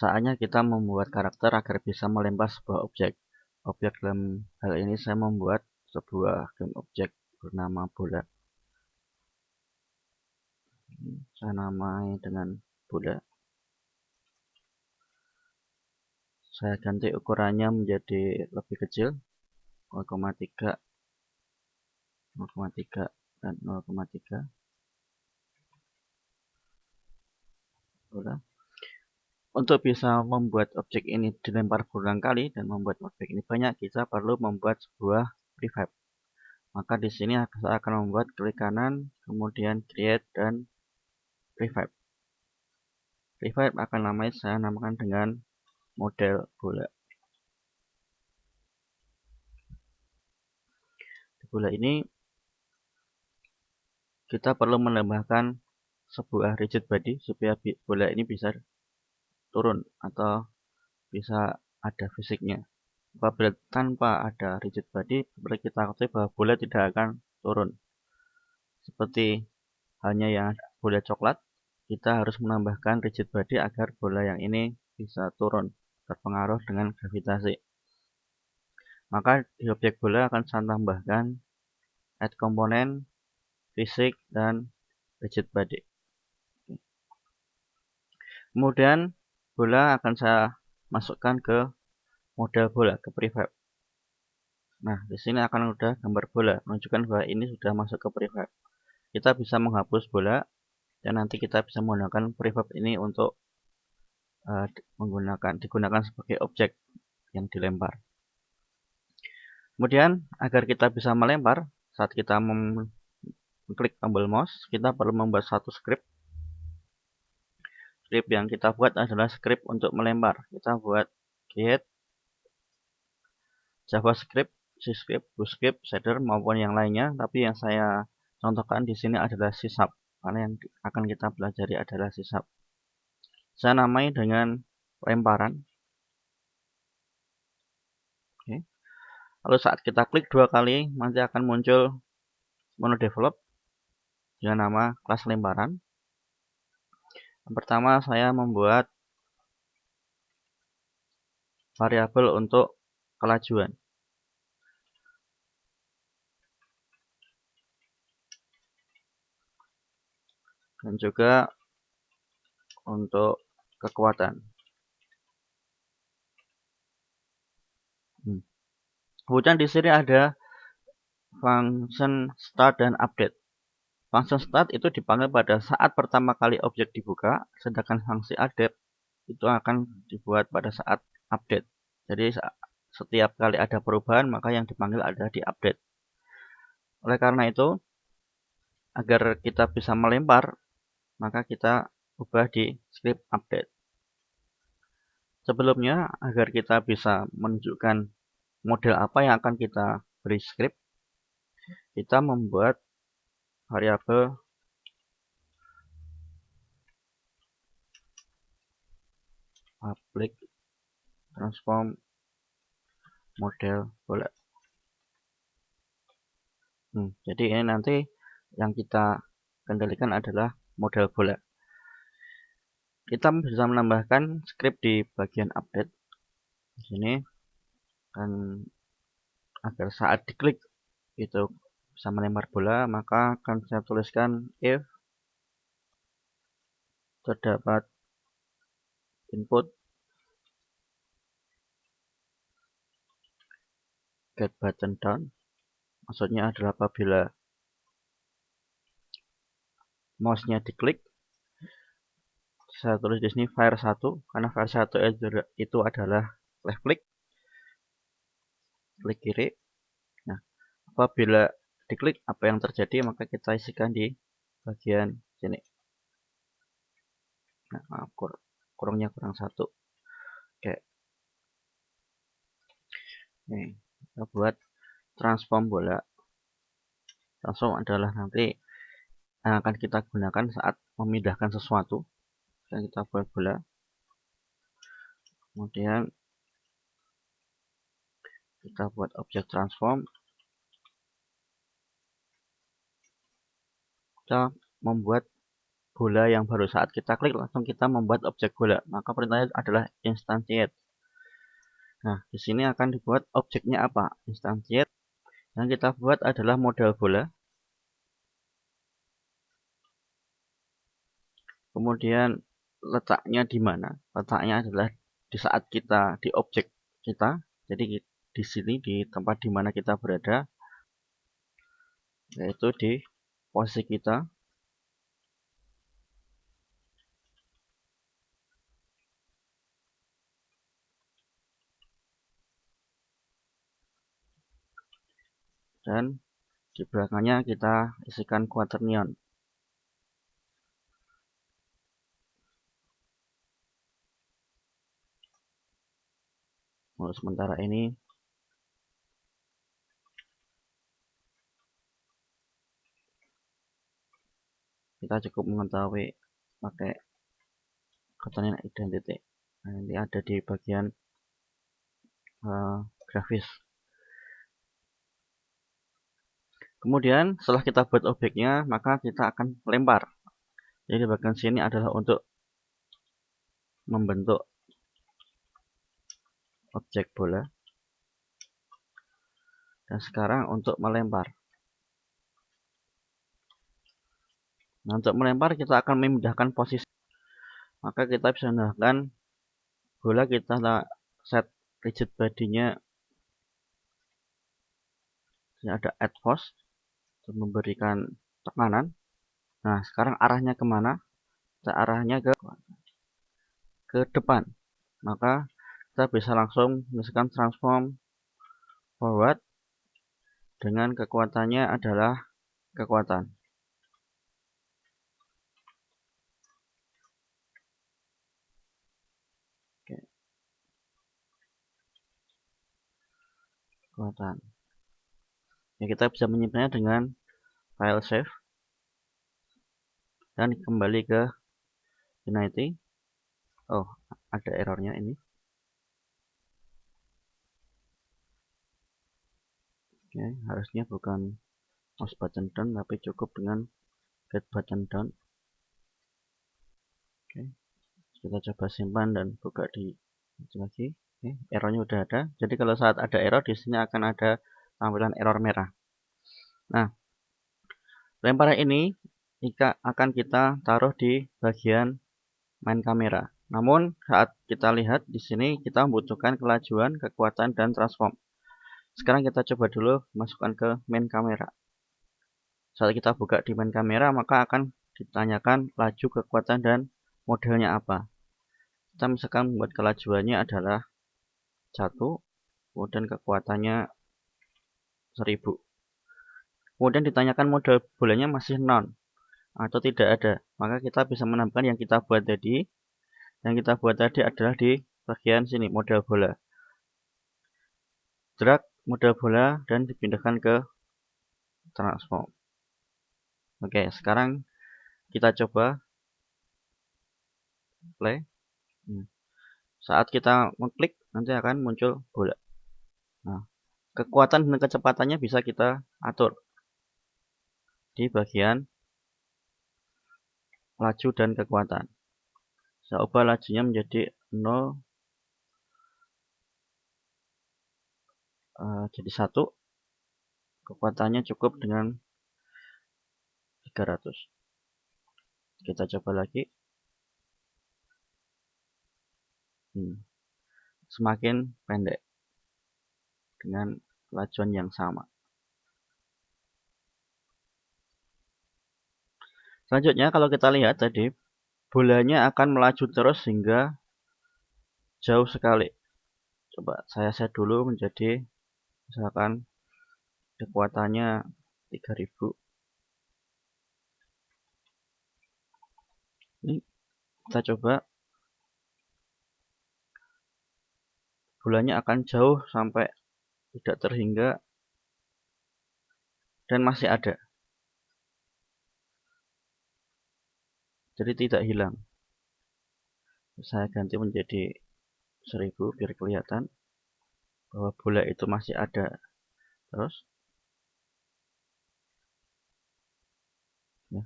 Saatnya kita membuat karakter agar bisa melempar sebuah objek. Objek dalam hal ini saya membuat sebuah game objek bernama bola. Saya namai dengan bola. Saya ganti ukurannya menjadi lebih kecil, 0,3, 0,3 dan 0,3. Bola. Untuk bisa membuat objek ini dilempar berulang kali dan membuat objek ini banyak, kita perlu membuat sebuah prefab. Maka di sini saya akan membuat klik kanan, kemudian create dan prefab. Prefab akan saya namakan dengan model bola. Di bola ini kita perlu menambahkan sebuah rigid body supaya bola ini bisa turun atau bisa ada fisiknya. Apabila tanpa ada rigid body, kita ketahui bahwa bola tidak akan turun. Seperti halnya yang bola coklat, kita harus menambahkan rigid body agar bola yang ini bisa turun terpengaruh dengan gravitasi. Maka di objek bola akan saya tambahkan add komponen, fisik, dan rigid body. Kemudian bola akan saya masukkan ke model bola, ke prefab. Nah, di sini akan udah gambar bola, menunjukkan bahwa ini sudah masuk ke prefab. Kita bisa menghapus bola, dan nanti kita bisa menggunakan prefab ini untuk digunakan sebagai objek yang dilempar. Kemudian agar kita bisa melempar, saat kita mengklik tombol mouse, kita perlu membuat satu script. Script yang kita buat adalah script untuk melempar. Kita buat get JavaScript, C-script, BootScript, shader maupun yang lainnya. Tapi yang saya contohkan di sini adalah C#, karena yang akan kita pelajari adalah C#. Saya namai dengan lemparan. Oke. Lalu saat kita klik 2 kali, nanti akan muncul menu develop dengan nama kelas lemparan. Yang pertama saya membuat variabel untuk kelajuan. Dan juga untuk kekuatan. Kemudian di sini ada function start dan update. Function start itu dipanggil pada saat pertama kali objek dibuka, sedangkan fungsi update itu akan dibuat pada saat update. Jadi setiap kali ada perubahan, maka yang dipanggil adalah di update. Oleh karena itu, agar kita bisa melempar, maka kita ubah di script update. Sebelumnya, agar kita bisa menunjukkan model apa yang akan kita beri script, kita membuat variabel public transform model bola. Jadi ini nanti yang kita kendalikan adalah model bola. Kita bisa menambahkan script di bagian update di sini, dan agar saat diklik itu bisa melempar bola, maka akan saya tuliskan if terdapat input get button down. Maksudnya adalah apabila mouse-nya diklik, saya tulis di sini fire 1 karena fire 1 itu adalah left click, klik kiri. Nah, apabila diklik apa yang terjadi, maka kita isikan di bagian sini. Nah, maaf, kurangnya kurang 1. Oke. Nih, kita buat transform bola. Transform adalah nanti yang akan kita gunakan saat memindahkan sesuatu. Dan kita buat bola. Kemudian kita buat objek transform. Kita membuat bola yang baru. Saat kita klik langsung kita membuat objek bola. Maka perintahnya adalah instantiate. Nah, di sini akan dibuat objeknya apa? Instantiate. Yang kita buat adalah model bola. Kemudian letaknya di mana? Letaknya adalah di saat kita di objek kita. Jadi di sini di tempat di mana kita berada, yaitu di posisi kita. Dan di belakangnya kita isikan quaternion. Untuk sementara ini kita cukup mengetahui pakai quaternion identity. Nah, ini ada di bagian grafis. Kemudian setelah kita buat objeknya, maka kita akan lempar. Jadi bagian sini adalah untuk membentuk objek bola. Dan sekarang untuk melempar. Nah, untuk melempar kita akan memindahkan posisi. Maka kita bisa memindahkan bola, kita set rigid body-nya. Ini ada add force untuk memberikan tekanan. Nah, sekarang arahnya kemana? Kita arahnya ke depan. Maka kita bisa langsung menuliskan transform forward dengan kekuatannya adalah kekuatan. Oke. Kekuatan. Ya, kita bisa menyimpannya dengan file save dan kembali ke Unity. Oh, ada errornya ini. Oke, harusnya bukan mouse button down tapi cukup dengan get button down. Oke, kita coba simpan dan buka di lagi. Oke, errornya udah ada. Jadi kalau saat ada error di sini akan ada tampilan error merah. Nah, lemparan ini akan kita taruh di bagian main kamera. Namun saat kita lihat di sini kita membutuhkan kelajuan, kekuatan, dan transform. Sekarang kita coba dulu masukkan ke main kamera. Saat kita buka di main kamera maka akan ditanyakan laju, kekuatan, dan modelnya apa. Kita misalkan membuat kelajuannya adalah 1, kemudian kekuatannya 1000. Kemudian ditanyakan model bolanya masih non atau tidak ada. Maka kita bisa menambahkan yang kita buat tadi. Yang kita buat tadi adalah di bagian sini, model bola. Drag model bola dan dipindahkan ke transform. Oke, sekarang kita coba play. Saat kita mengklik nanti akan muncul bola. Nah, kekuatan dan kecepatannya bisa kita atur di bagian laju dan kekuatan. Saya ubah lajunya menjadi 0, jadi 1. Kekuatannya cukup dengan 300. Kita coba lagi. Semakin pendek dengan lajuan yang sama. Selanjutnya kalau kita lihat tadi, bolanya akan melaju terus hingga jauh sekali. Coba saya set dulu menjadi misalkan kekuatannya 3000. Ini kita coba, bolanya akan jauh sampai tidak terhingga dan masih ada. Jadi tidak hilang. Saya ganti menjadi 1000 biar kelihatan bahwa bola itu masih ada terus. Ya.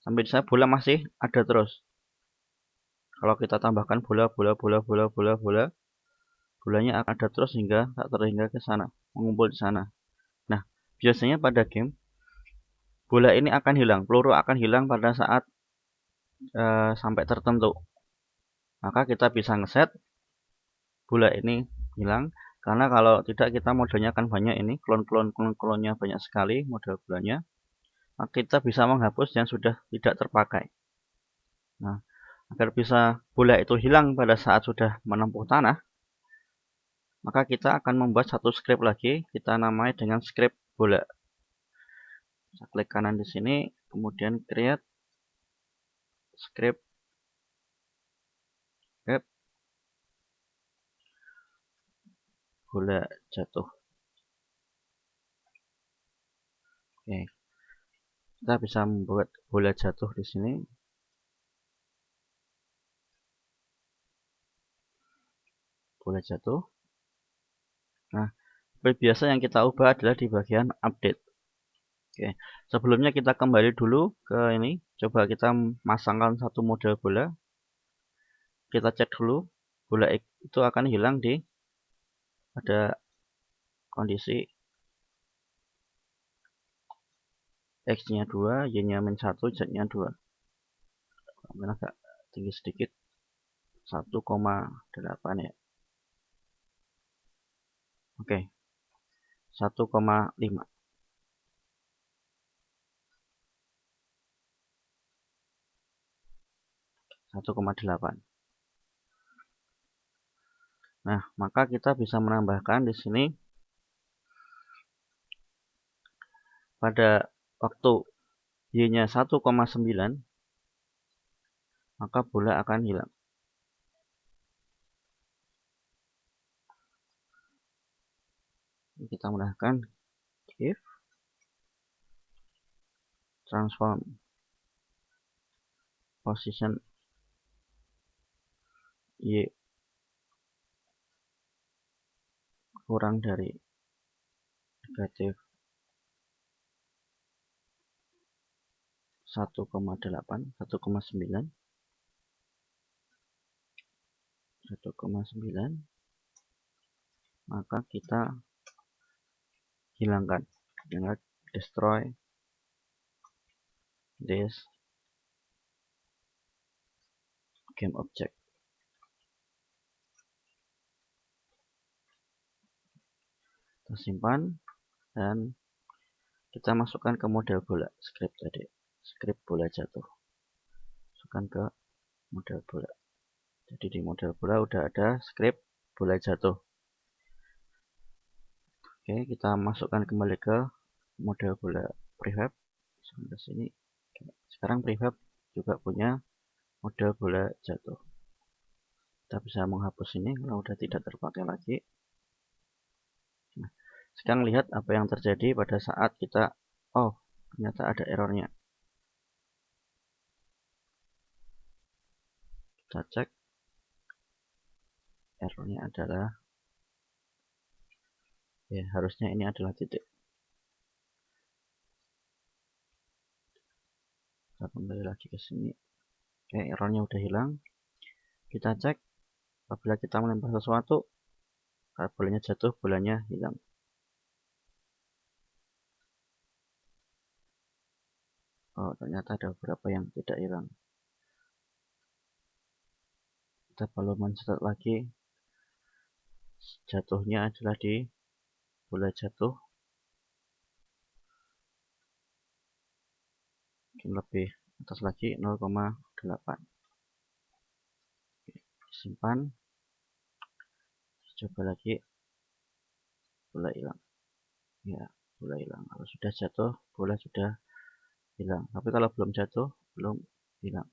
Sampai di sana bola masih ada terus. Kalau kita tambahkan bola, bolanya akan ada terus hingga tak terhingga ke sana, mengumpul di sana. Nah, biasanya pada game bola ini akan hilang, peluru akan hilang pada saat sampai tertentu. Maka kita bisa ngeset bola ini hilang, karena kalau tidak kita modenya akan banyak ini, klon-klonnya banyak sekali model bolanya. Maka kita bisa menghapus yang sudah tidak terpakai. Nah, agar bisa bola itu hilang pada saat sudah menempuh tanah, maka kita akan membuat satu script lagi, kita namai dengan script bola. Saya klik kanan di sini, kemudian create script bola jatuh. Oke, kita bisa membuat bola jatuh di sini. Bola jatuh. Nah, seperti biasa yang kita ubah adalah di bagian update. Oke, sebelumnya kita kembali dulu ke ini. Coba kita masangkan satu model bola. Kita cek dulu, bola itu akan hilang pada kondisi X-nya 2, Y-nya -1, Z-nya 2. Mungkin agak tinggi sedikit. 1,8 ya. Oke. 1,5. 1,8. Nah, maka kita bisa menambahkan di sini pada waktu Y-nya 1,9, maka bola akan hilang. Kita menambahkan if transform position Y kurang dari negatif 1,8, 1,9, maka kita hilangkan dengan destroy this game object. Kita simpan dan kita masukkan ke model bola script tadi, script bola jatuh. Masukkan ke model bola. Jadi di model bola udah ada script bola jatuh. Oke, kita masukkan kembali ke model bola prefab. Sampai sini. Sekarang prefab juga punya model bola jatuh. Kita bisa menghapus ini kalau udah tidak terpakai lagi. Nah, sekarang lihat apa yang terjadi pada saat kita ternyata ada errornya. Kita cek, errornya adalah harusnya ini adalah titik. Kita kembali lagi ke sini. Oke, errornya udah hilang. Kita cek, apabila kita melempar sesuatu, bolanya jatuh, bolanya hilang. Oh, ternyata ada beberapa yang tidak hilang. Kita perlu mencatat lagi, jatuhnya adalah di bola jatuh. Mungkin lebih atas lagi, 0,8. Simpan. Coba lagi, bola hilang. Ya, bola hilang. Kalau sudah jatuh, bola sudah hilang. Tapi kalau belum jatuh, belum hilang.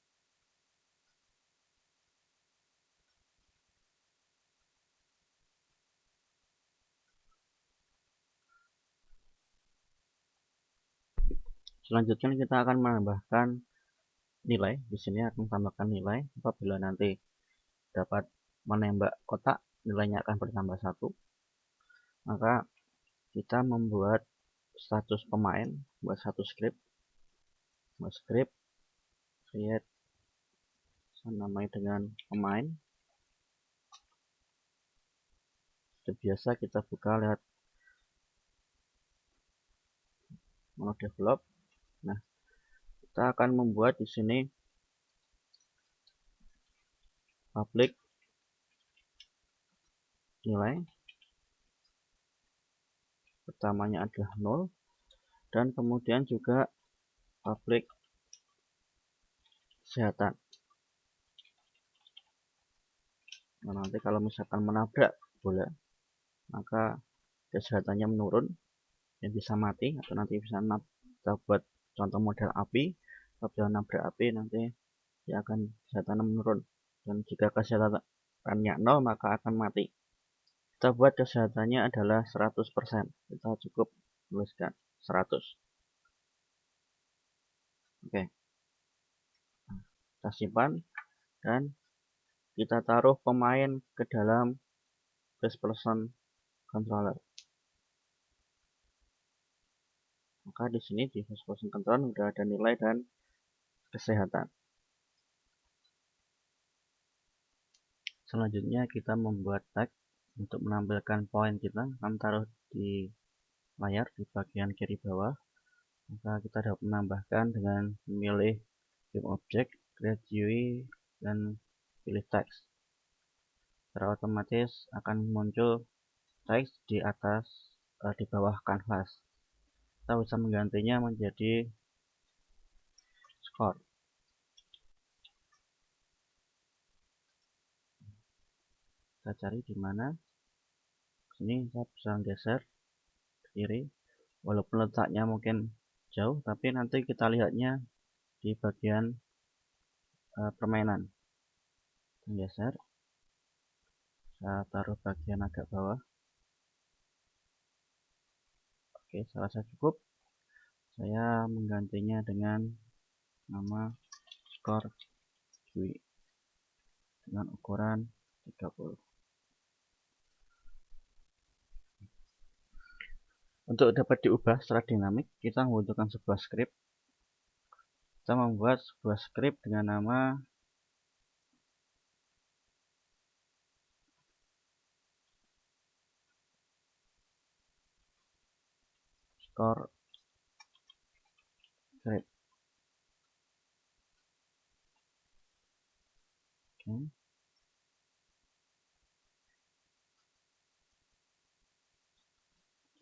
Selanjutnya kita akan menambahkan nilai. Di sini akan tambahkan nilai. Apabila nanti dapat menembak kotak, nilainya akan bertambah 1. Maka kita membuat status pemain, buat satu script. create, saya namai dengan pemain. Seperti biasa kita buka lihat menu develop. Nah, kita akan membuat di sini public nilai. Pertamanya adalah 0 dan kemudian juga public kesehatan. Nah, nanti kalau misalkan menabrak bola, maka kesehatannya menurun dan bisa mati, atau nanti bisa kita buat contoh model api. Apabila nabrak api, nanti dia akan kesehatannya menurun, dan jika kesehatannya 0 maka akan mati. Kita buat kesehatannya adalah 100%. Kita cukup tuliskan 100. Oke, kita simpan dan kita taruh pemain ke dalam first person controller. Maka di sini di first person controller sudah ada nilai dan kesehatan. Selanjutnya kita membuat tag untuk menampilkan poin kita. Akan taruh di layar di bagian kiri bawah. Maka kita dapat menambahkan dengan memilih game object, create GUI, dan pilih text. Secara otomatis akan muncul teks di atas di bawah kanvas. Kita bisa menggantinya menjadi score. Kita cari di mana. Sini saya bisa geser ke kiri. Walaupun letaknya mungkin jauh, tapi nanti kita lihatnya di bagian permainan. Geser. Saya taruh bagian agak bawah. Oke, saya rasa cukup. Saya menggantinya dengan nama score GUI dengan ukuran 30. Untuk dapat diubah secara dinamik, kita membutuhkan sebuah script. Kita membuat sebuah script dengan nama score script. Oke.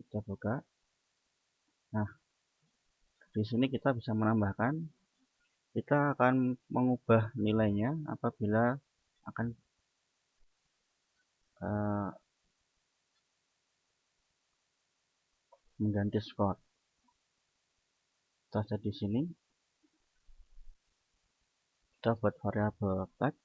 Kita buka. Nah, di sini kita bisa menambahkan. Kita akan mengubah nilainya apabila akan mengganti skor. Kita lihat di sini. Kita buat variabel tag.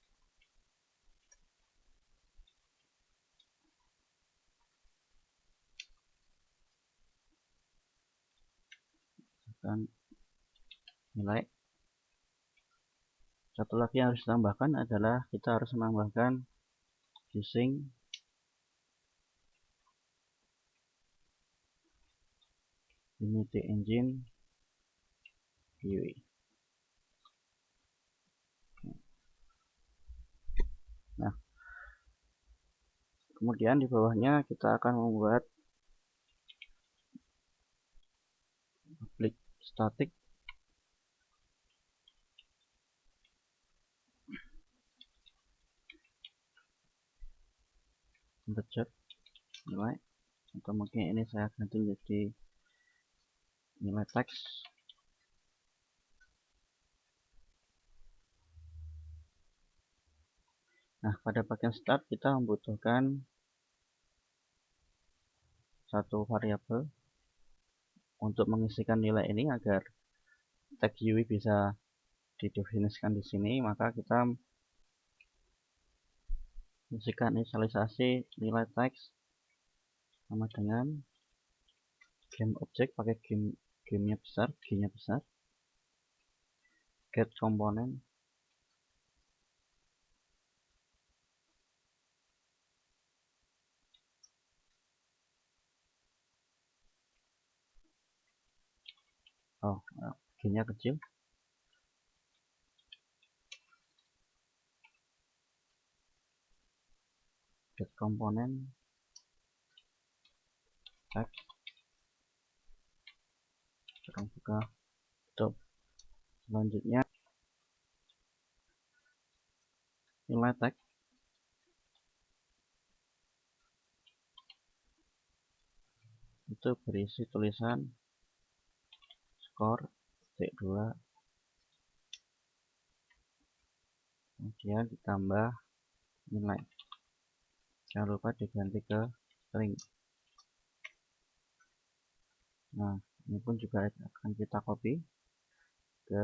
Dan nilai. Satu lagi yang harus ditambahkan adalah kita harus menambahkan using Unity Engine GUI. Nah, kemudian di bawahnya kita akan membuat public static integer nilai, atau mungkin ini saya ganti menjadi nilai teks. Nah, pada bagian start kita membutuhkan satu variabel untuk mengisikan nilai ini agar tag GUI bisa didefinisikan di sini. Maka kita mengisikan inisialisasi nilai teks sama dengan game object, pakai gamenya besar, G-nya besar, get komponen. G-nya kecil. update komponen text, sekarang buka stop. Selanjutnya nilai teks itu berisi tulisan skor titik 2, kemudian ditambah nilai, jangan lupa diganti ke string. Nah, ini pun juga akan kita copy ke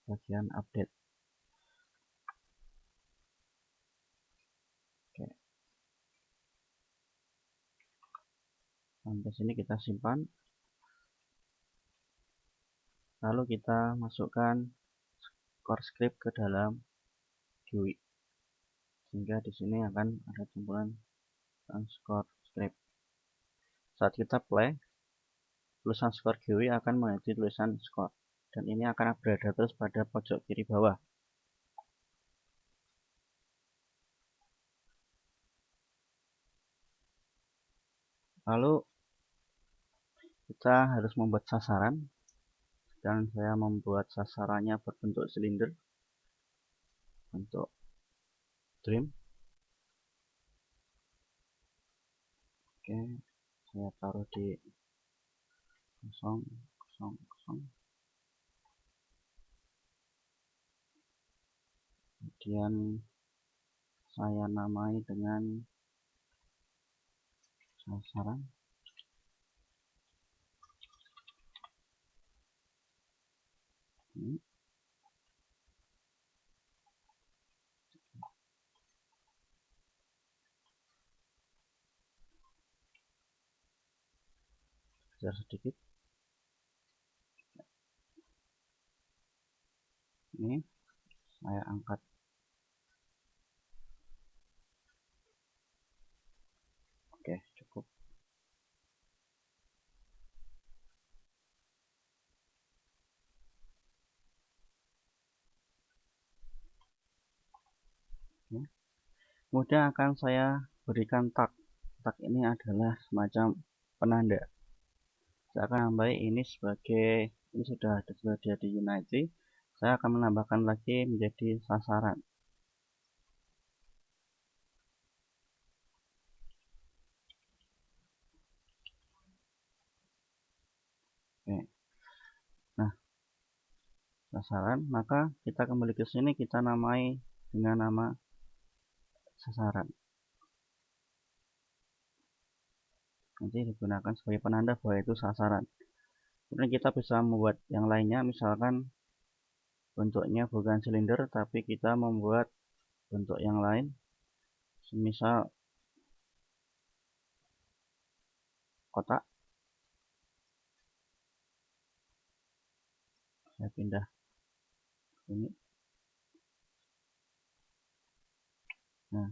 bagian update. Oke, sampai sini kita simpan, lalu kita masukkan core script ke dalam GUI, sehingga di sini akan ada campuran core script. Saat kita play, tulisan skor GUI akan mengganti tulisan skor, dan ini akan berada terus pada pojok kiri bawah. Lalu kita harus membuat sasaran, dan saya membuat sasarannya berbentuk silinder, bentuk dream. Oke, saya taruh di 0, 0, 0. Kemudian saya namai dengan sasaran. Ini. Kejar sedikit. Ini saya angkat. Oke, cukup. Kemudian akan saya berikan tag. Tag ini adalah semacam penanda. Saya akan nambahi ini sebagai, ini sudah ada di Unity. Saya akan menambahkan lagi menjadi sasaran. Oke. Nah, sasaran, maka kita kembali ke sini, kita namai dengan nama sasaran. Nanti digunakan sebagai penanda bahwa itu sasaran. Kemudian kita bisa membuat yang lainnya, misalkan bentuknya bukan silinder tapi kita membuat bentuk yang lain, semisal kotak. Saya pindah ini. Nah,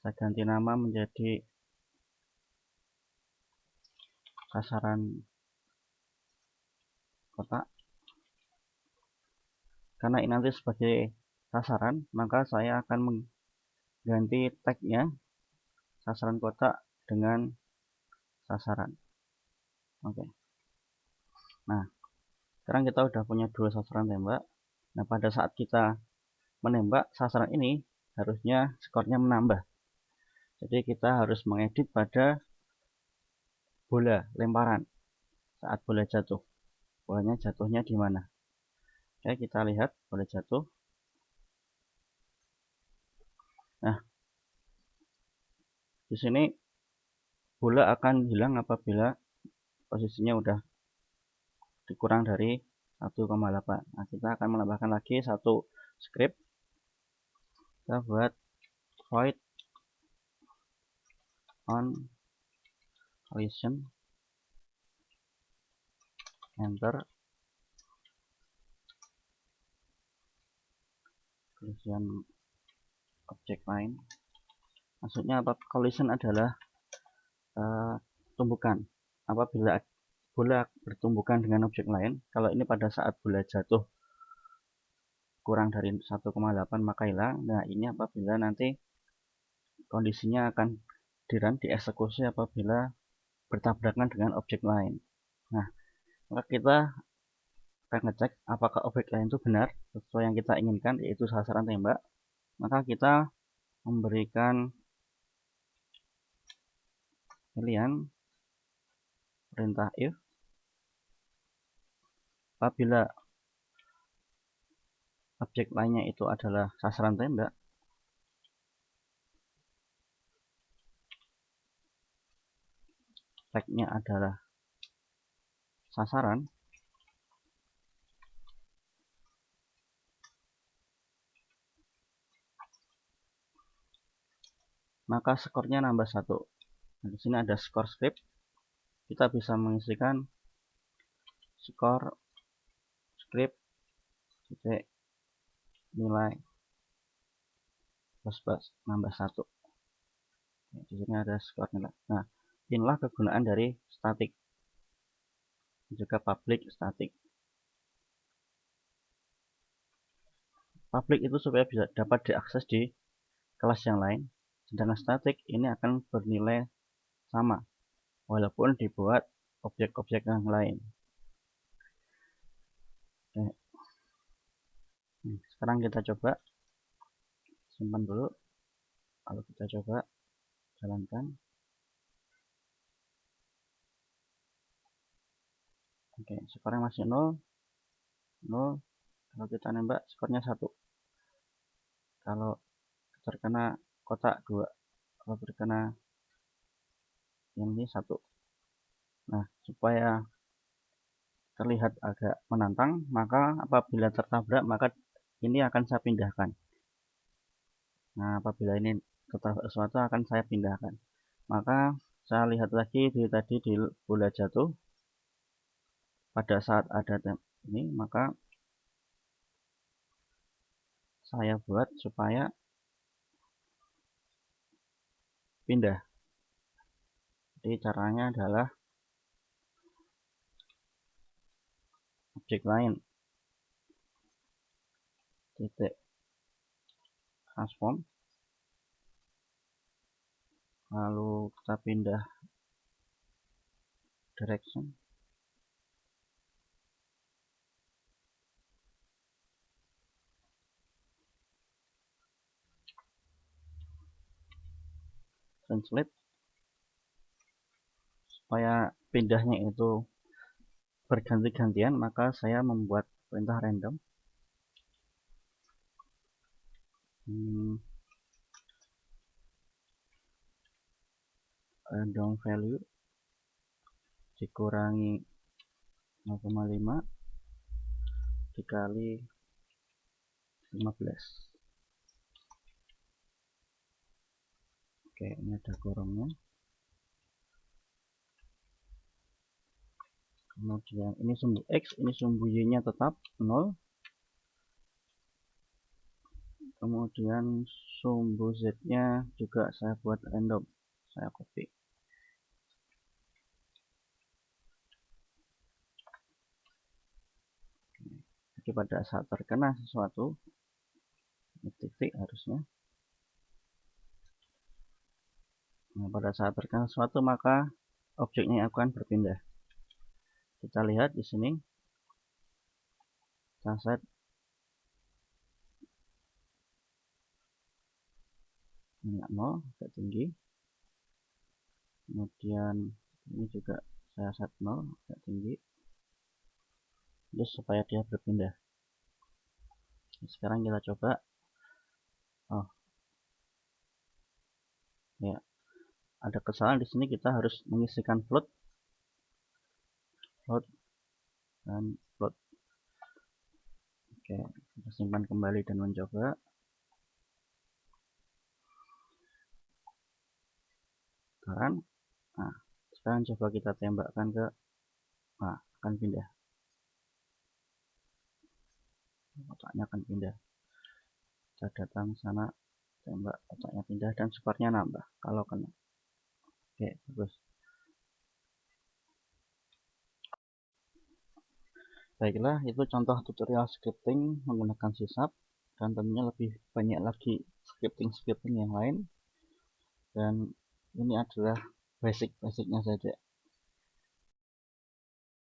saya ganti nama menjadi sasaran kotak. Karena ini nanti sebagai sasaran, maka saya akan mengganti tagnya sasaran kotak dengan sasaran. Oke. Nah, sekarang kita udah punya dua sasaran tembak. Nah, pada saat kita menembak sasaran ini, harusnya skornya menambah. Jadi kita harus mengedit pada bola lemparan saat bola jatuh. Bolanya jatuhnya di mana? Oke, kita lihat bola jatuh. Nah, di sini bola akan hilang apabila posisinya udah dikurang dari 1,8. Nah, kita akan menambahkan lagi satu script. Kita buat void on collision, enter, collision object line. Maksudnya apa? Collision adalah tumbukan. Apabila bola bertumbukan dengan objek lain, kalau ini pada saat bola jatuh kurang dari 1,8 maka hilang. Nah, ini apabila nanti kondisinya akan dieksekusi apabila bertabrakan dengan objek lain. Nah, maka kita akan ngecek apakah objek lain itu benar sesuai yang kita inginkan, yaitu sasaran tembak. Maka kita memberikan pilihan perintah if apabila objek lainnya itu adalah sasaran tembak, tag-nya adalah sasaran, maka skornya nambah 1. Nah, di sini ada skor script. Kita bisa mengisikan skor script titik nilai plus nambah 1. Di sini ada skor nilai. Nah, inilah kegunaan dari static, juga public static. Public itu supaya bisa dapat diakses di kelas yang lain, sedangkan static ini akan bernilai sama walaupun dibuat objek-objek yang lain. Oke. Sekarang kita coba simpan dulu, lalu kita coba jalankan. Oke, skornya masih 0. Kalau kita nembak skornya 1. Kalau terkena kotak 2, kalau terkena yang ini 1. Nah, supaya terlihat agak menantang, maka apabila tertabrak maka ini akan saya pindahkan. Nah, apabila ini tertabrak sesuatu akan saya pindahkan. Maka saya lihat lagi tadi di bola jatuh, pada saat ada ini, maka saya buat supaya pindah. Jadi caranya adalah objek lain titik transform, lalu kita pindah direction, translate, supaya pindahnya itu berganti-gantian, maka saya membuat perintah random. Random value dikurangi 0,5 dikali 15. Oke, ini ada kurungnya. Kemudian ini sumbu X, ini sumbu Y-nya tetap 0. Kemudian sumbu Z-nya juga saya buat random. Saya copy. Jadi pada saat terkena sesuatu, ini titik harusnya. Nah, pada saat terkena sesuatu maka objeknya akan berpindah. Kita lihat di sini. Kita set minyak 0, agak tinggi. Kemudian ini juga saya set 0, agak tinggi. Jadi supaya dia berpindah. Sekarang kita coba. Oh, ya, ada kesalahan di sini. Kita harus mengisikan float dan float. Oke, kita simpan kembali dan mencoba. Nah, sekarang coba kita tembakkan ke, nah, akan pindah. Kotaknya akan pindah. Kita datang sana, tembak, kotaknya pindah dan skornya nambah kalau kena. Oke, bagus. Baiklah, itu contoh tutorial scripting menggunakan C#, dan tentunya lebih banyak lagi scripting yang lain. dan ini adalah basic-basicnya saja.